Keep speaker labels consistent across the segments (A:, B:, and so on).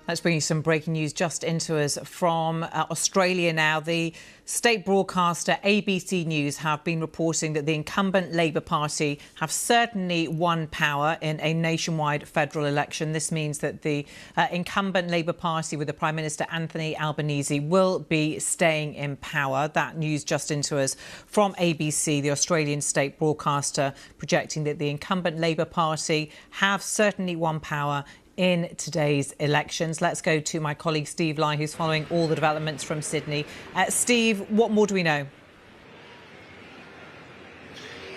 A: Let's bring you some breaking news just into us from Australia now. The state broadcaster ABC News have been reporting that the incumbent Labor Party have certainly won power in a nationwide federal election. This means that the incumbent Labor Party with the Prime Minister Anthony Albanese will be staying in power. That news just into us from ABC, the Australian state broadcaster, projecting that the incumbent Labor Party have certainly won power in today's elections. Let's go to my colleague Steve Lai, who's following all the developments from Sydney. Steve, what more do we know?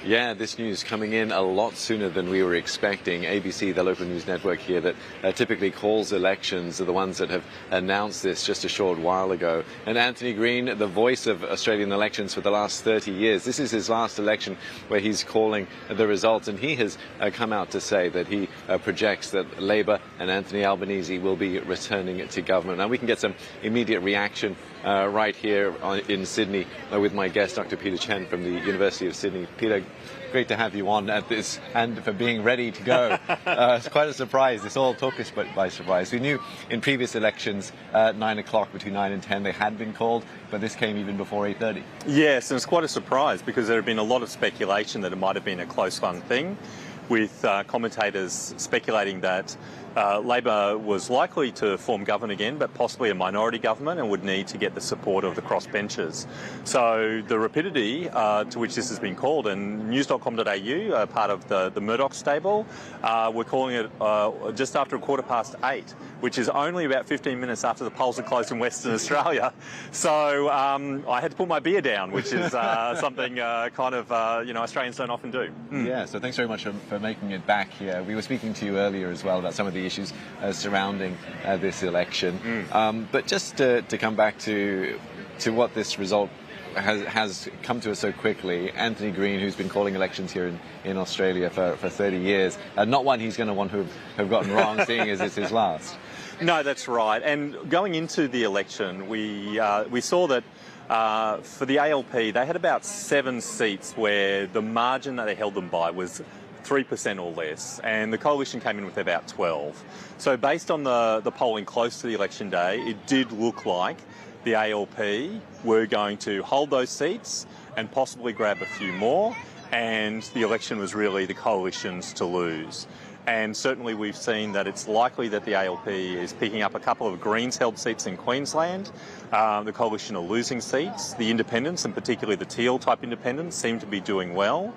B: Yeah, this news coming in a lot sooner than we were expecting. ABC, the local news network here that typically calls elections, are the ones that have announced this just a short while ago. And Anthony Green, the voice of Australian elections for the last 30 years, this is his last election where he's calling the results. And he has come out to say that he projects that Labor and Anthony Albanese will be returning to government. Now, we can get some immediate reaction right here in Sydney with my guest, Dr. Peter Chen from the University of Sydney. Peter, great to have you on at this and for being ready to go. It's quite a surprise. This all took us by surprise. We knew in previous elections, 9 o'clock, between 9 and 10, they had been called, but this came even before 8:30.
C: Yes, and it's quite a surprise because there had been a lot of speculation that it might have been a close run thing, with commentators speculating that Labor was likely to form government again, but possibly a minority government, and would need to get the support of the crossbenchers. So the rapidity to which this has been called, and news.com.au, part of the Murdoch stable, we're calling it just after 8:15, which is only about 15 minutes after the polls are closed in Western Australia. So I had to put my beer down, which is something Australians don't often do.
B: Yeah, so thanks very much for making it back here. We were speaking to you earlier as well about some of the issues surrounding this election. But just to come back to what this result has come to us so quickly, Anthony Green, who's been calling elections here in Australia for 30 years, not one he's going to want to have gotten wrong, seeing as it's his last.
C: No, that's right. And going into the election, we saw that for the ALP, they had about 7 seats where the margin that they held them by was 3% or less, and the coalition came in with about 12. So based on the polling close to the election day, it did look like the ALP were going to hold those seats and possibly grab a few more, and the election was really the coalition's to lose. And certainly we've seen that it's likely that the ALP is picking up a couple of Greens-held seats in Queensland. The coalition are losing seats. The independents, and particularly the Teal-type independents, seem to be doing well.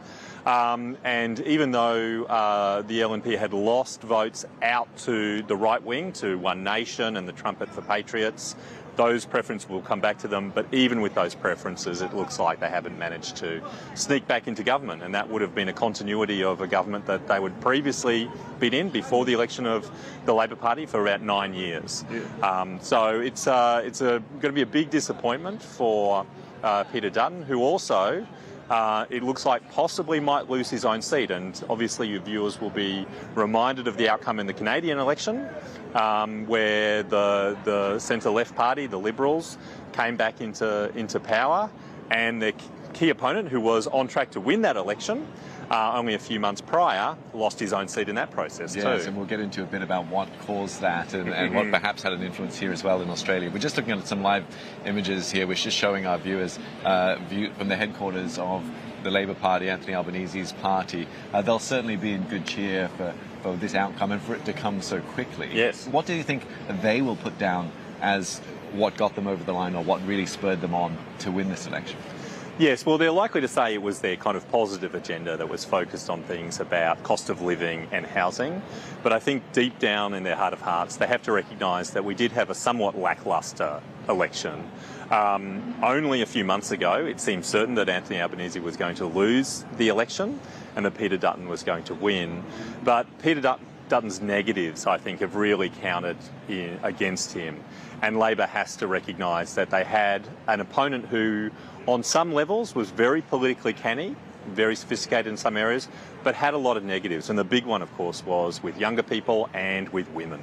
C: And even though the LNP had lost votes out to the right wing, to One Nation and the Trumpet for Patriots, those preferences will come back to them. But even with those preferences, it looks like they haven't managed to sneak back into government. And that would have been a continuity of a government that they would previously been in before the election of the Labor Party for about 9 years. Yeah. So it's going to be a big disappointment for Peter Dutton, who also it looks like possibly might lose his own seat. And obviously your viewers will be reminded of the outcome in the Canadian election, where the centre-left party, the Liberals, came back into power, and their key opponent, who was on track to win that election only a few months prior, lost his own seat in that process too.
B: Yes, and we'll get into a bit about what caused that and what perhaps had an influence here as well in Australia. We're just looking at some live images here. We're just showing our viewers view from the headquarters of the Labor Party, Anthony Albanese's party. They'll certainly be in good cheer for this outcome and for it to come so quickly.
C: Yes.
B: What do you think they will put down as what got them over the line, or what really spurred them on to win this election?
C: Yes, well, they're likely to say it was their kind of positive agenda that was focused on things about cost of living and housing. But I think deep down in their heart of hearts, they have to recognise that we did have a somewhat lacklustre election. Only a few months ago, it seemed certain that Anthony Albanese was going to lose the election and that Peter Dutton was going to win. But Peter Dutton's negatives, I think, have really counted against him. And Labor has to recognise that they had an opponent who, on some levels, was very politically canny, very sophisticated in some areas, but had a lot of negatives. And the big one, of course, was with younger people and with women.